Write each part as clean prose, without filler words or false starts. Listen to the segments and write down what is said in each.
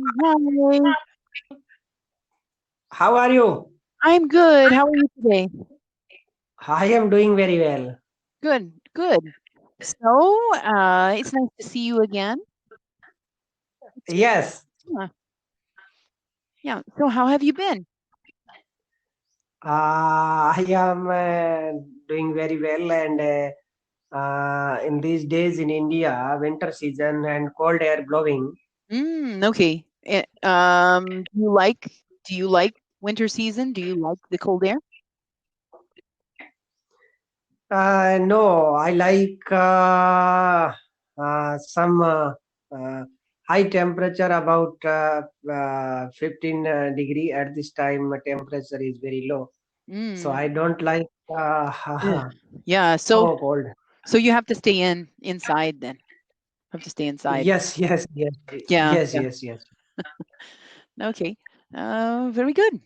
Hi. How are you? I'm good. How are you today? I am doing very well. Good, good. So, it's nice to see you again. It's, Yes, yeah, yeah. So, how have you been? I am doing very well. And in these days in India, winter season and cold air blowing. Okay. Do you like winter season? Do you like the cold air? No, I like some uh, high temperature about 15 degree. At this time, temperature is very low. So Mm. I don't like Ugh. Yeah. So, so cold. so you have to stay inside then. Have to stay inside. Yes, yes, yes, Yeah, yes, yeah. yes, yes. Okay. Very good.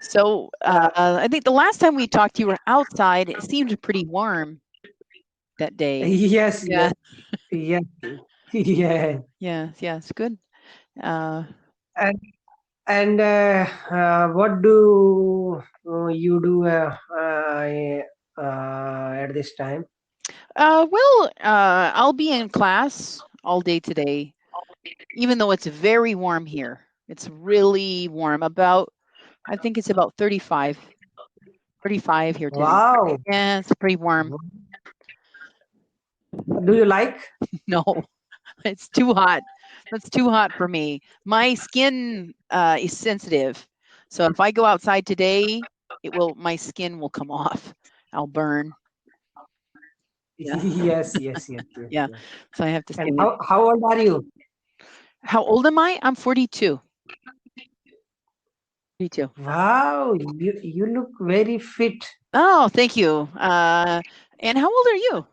So, Uh, I think the last time we talked, you were outside. It seemed pretty warm that day. yes, Yeah. yes, yes, yeah. Yes, yes, good. Uh, And what do you do at this time? I'll be in class all day today, even though it's very warm here. It's really warm. I think it's about 35 here today. Wow. Yeah, it's pretty warm. Do you like? No, it's too hot. That's too hot for me. My skin is sensitive. So if I go outside today, my skin will come off. I'll burn. Yeah. Yes, yes, yes, yes, Yeah. yes. So I have to stay And in. how old are you? How old am I? I'm 42. 42. Wow, you look very fit. Oh, thank you. And how old are you?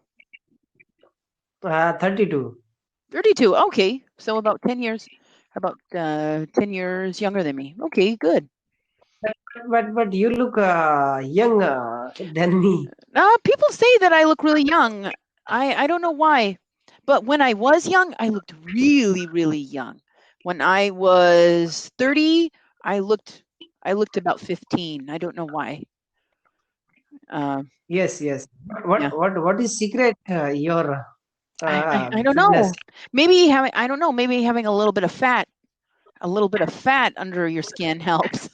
32. 32. Okay. So about 10 years younger than me. Okay, good. But you look young than me. People say that I look really young. I don't know why. But when I was young, I looked really, really young. When I was 30, I looked about 15. I don't know why. Uh, Yes, yes. yeah. What is secret your I don't fitness? know. I don't know, maybe having a little bit of fat under your skin helps.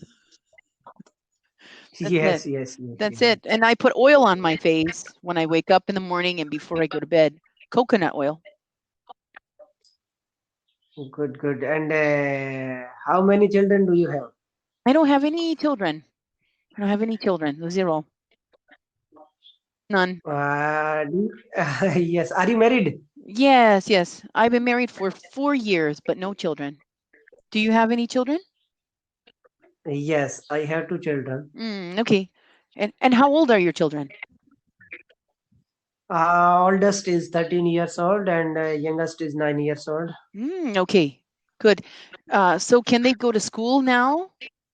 That's it. Yes, yes, yes, That's yes. it. And I put oil on my face when I wake up in the morning and before I go to bed. Coconut oil. Good, good. And how many children do you have? I don't have any children. I don't have any children. Zero. None. Yes. Are you married? Yes, yes. I've been married for 4 years, but no children. Do you have any children? Yes, I have two children. Okay. And how old are your children? Oldest is 13 years old and youngest is 9 years old. Okay. Good. So can they go to school now,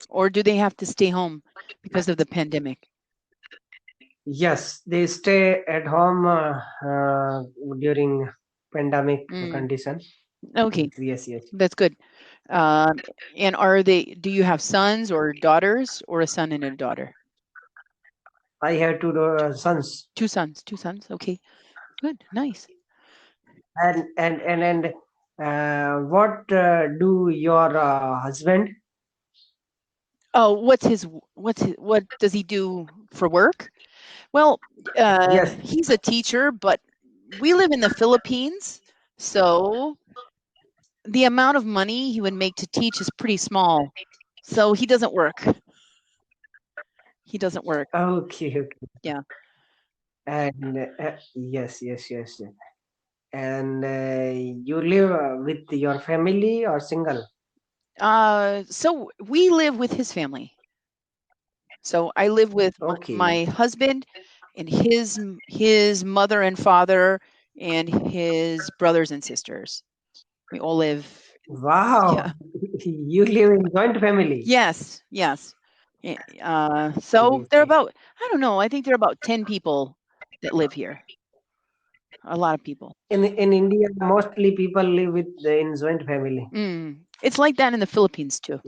or do they have to stay home because of the pandemic? Yes, they stay at home during pandemic Mm, condition. okay, Yes, yes. that's good. Um, and do you have sons or daughters, or a son and a daughter? I have two sons. Two sons, two sons. Okay, good, nice. And what do your husband? Oh, what does he do for work? Well, Yes. he's a teacher, but we live in the Philippines, so the amount of money he would make to teach is pretty small. So he doesn't work. He doesn't work. Okay, okay. Yeah. And yes, yes, yes, yes. And you live with your family or single? So we live with his family. So I live with Okay. my husband and his mother and father and his brothers and sisters. We all live. Wow. Yeah. You live in joint family. Yes. Yes. So Okay, they're okay. about, I don't know, I think there are about 10 people that live here. A lot of people. In India, mostly people live with in joint family. It's like that in the Philippines too.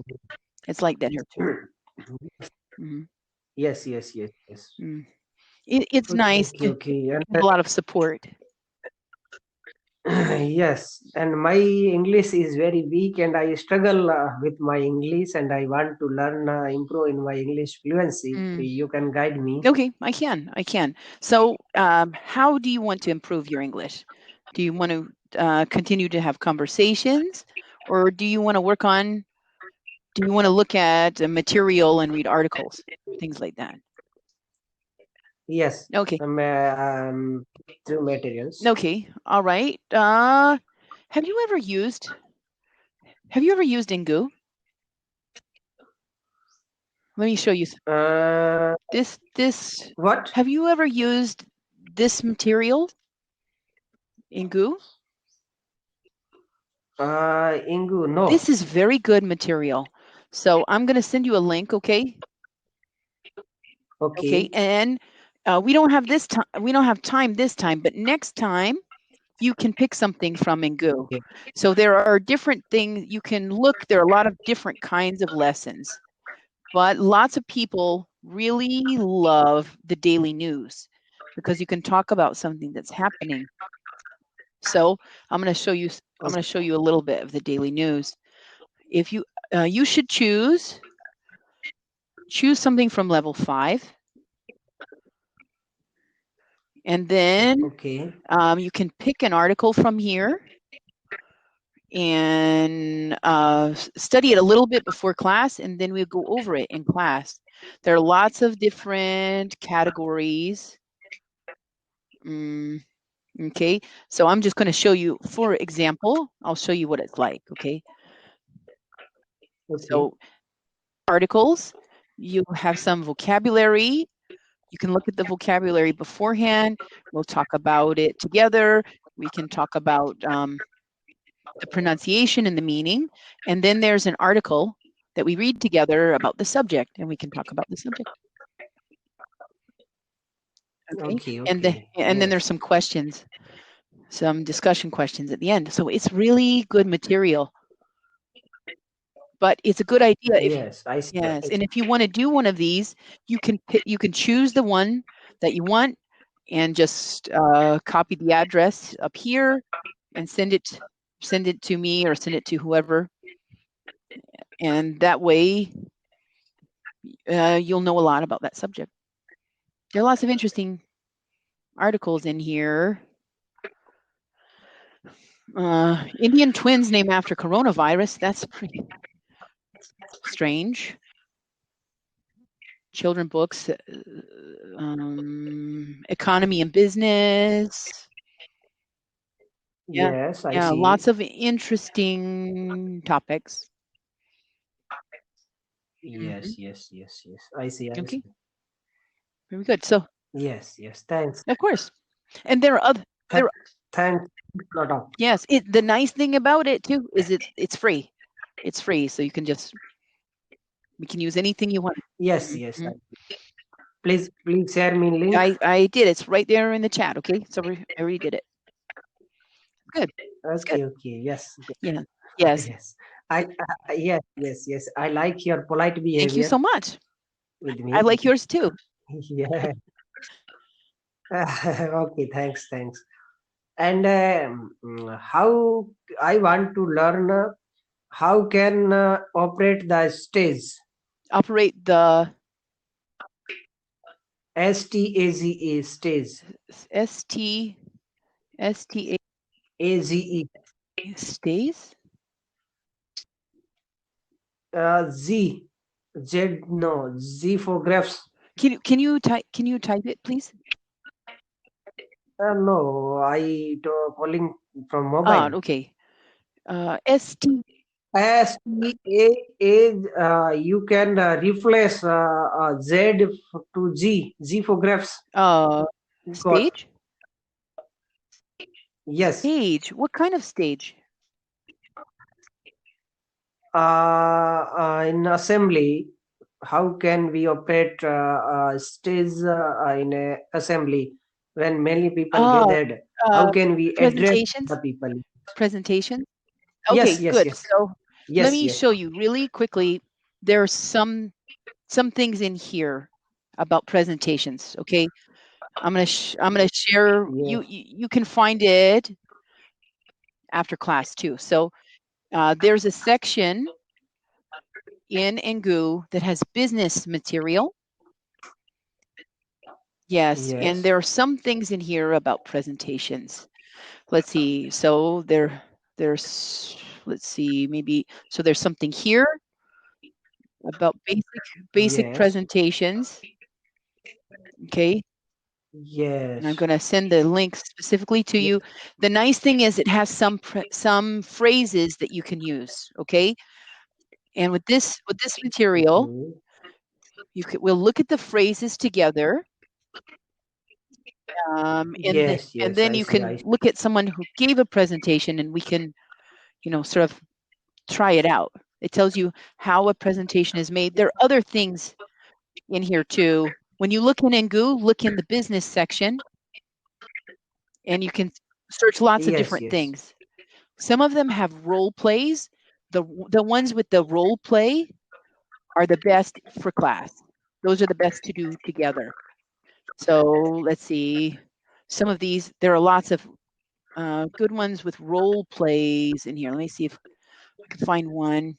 It's like that here too. Yes. It's nice Okay. to Okay. And, have a lot of support. yes, and my English is very weak, and I struggle with my English, and I want to learn, improve in my English fluency. You can guide me. Okay, I can. So, how do you want to improve your English? Do you want to continue to have conversations, or do you want to work on? Do you want to look at material and read articles, things like that? Yes. Okay. Through materials. Okay. All right. Have you ever used Ingu? Let me show you this. What? Have you ever used this material, Ingu? Ingu, no. This is very good material. So I'm going to send you a link, okay? Okay, and we don't have this time. We don't have time this time, but next time you can pick something from Ingu. Okay. So there are different things you can look. There are a lot of different kinds of lessons, but lots of people really love the daily news because you can talk about something that's happening. So I'm going to show you. I'm going to show you a little bit of the daily news. If you you should choose something from level 5, and then you can pick an article from here and study it a little bit before class, and then we'll go over it in class. There are lots of different categories. Okay, so I'm just going to show you, for example, I'll show you what it's like, okay? So articles, you have some vocabulary. You can look at the vocabulary beforehand. We'll talk about it together. We can talk about the pronunciation and the meaning. And then there's an article that we read together about the subject, and we can talk about the subject. Okay. And then there's some questions, some discussion questions at the end. So it's really good material. But it's a good idea. I see. Yes, and if you want to do one of these, you can choose the one that you want and just copy the address up here and send it to me or send it to whoever. And that way, you'll know a lot about that subject. There are lots of interesting articles in here. Indian twins named after coronavirus. That's pretty strange. Children books, economy and business. Yes, I see. Lots of interesting topics. Yes. I see. Okay. Very good. So. Yes. Thanks. Of course. And there are other. Thanks. Yes. The nice thing about it too is it's free. It's free, so you can we can use anything you want. Yes. Please share me link. I did. It's right there in the chat. Okay, so I already did it. Good. Okay. Yes. Yeah. Yes. Yes. I like your polite behavior. Thank you so much. With me. I like yours too. Yeah. Okay. Thanks. And how I want to learn how can operate the stage. Operate the STAZE stage. STAZE stays. Z for graphs. Can you type it, please? No, I calling from mobile. Okay. ST. You can replace Z to G. Z for graphs. Stage? Yes. Stage. What kind of stage? In assembly, how can we operate stage in a assembly? when many people gathered, how can we address the people? Presentation. Yes, Okay, yes, good. yes, So let yes, me yes, show you really quickly. There's some things in here about presentations. Okay, I'm gonna share. yes, You can find it after class too. So there's a section in Engoo that has business material. Yes, yes, and there are some things in here about presentations. Let's see. So there's let's see, maybe so there's something here about basic yes, presentations. Okay. And I'm yes, going to send the link specifically to you. The nice thing is it has some phrases that you can use. Okay. And with this material, mhm. we'll look at the phrases together. Yes, And yes, then I you see, can look at someone who gave a presentation, and we can, sort of try it out. It tells you how a presentation is made. There are other things in here too. When you look in Engoo, look in the business section, and you can search lots of yes, different yes, things. Some of them have role plays. The ones with the role play are the best for class. Those are the best to do together. So let's see. Some of these, there are lots of good ones with role plays in here. Let me see if I can find one.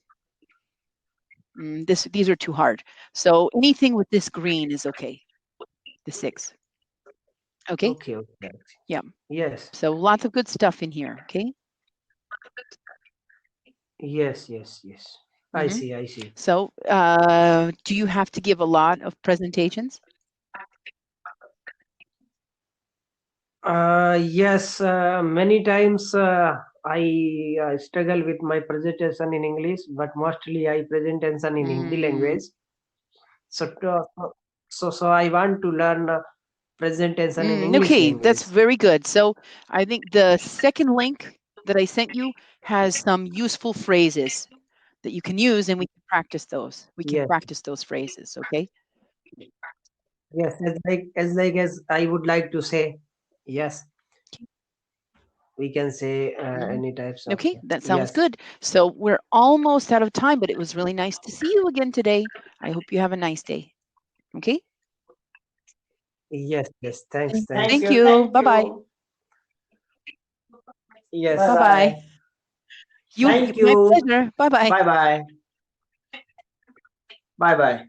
These are too hard. So anything with this green is okay. The 6. Okay. okay, okay, Yeah. yes, So lots of good stuff in here. Okay. yes, yes, yes, I Mm-hmm. see, I see. So do you have to give a lot of presentations? Yes, many times I struggle with my presentation in English, but mostly I presentation in Hindi language. So, so I want to learn presentation in English Okay, language. that's very good. So I think the second link that I sent you has some useful phrases that you can use, and we can practice those. We can Yes, practice those phrases. Okay. yes, as I would like to say, yes, we can say Mhm. any types of Okay, that sounds yes, good. So we're almost out of time, but it was really nice to see you again today. I hope you have a nice day. Okay. yes, yes. Thanks, Thank thanks. Thank you. you. Thank Bye bye. you. Yes, Bye Bye bye. bye. Thank My you. pleasure. Bye bye. Bye bye. Bye bye.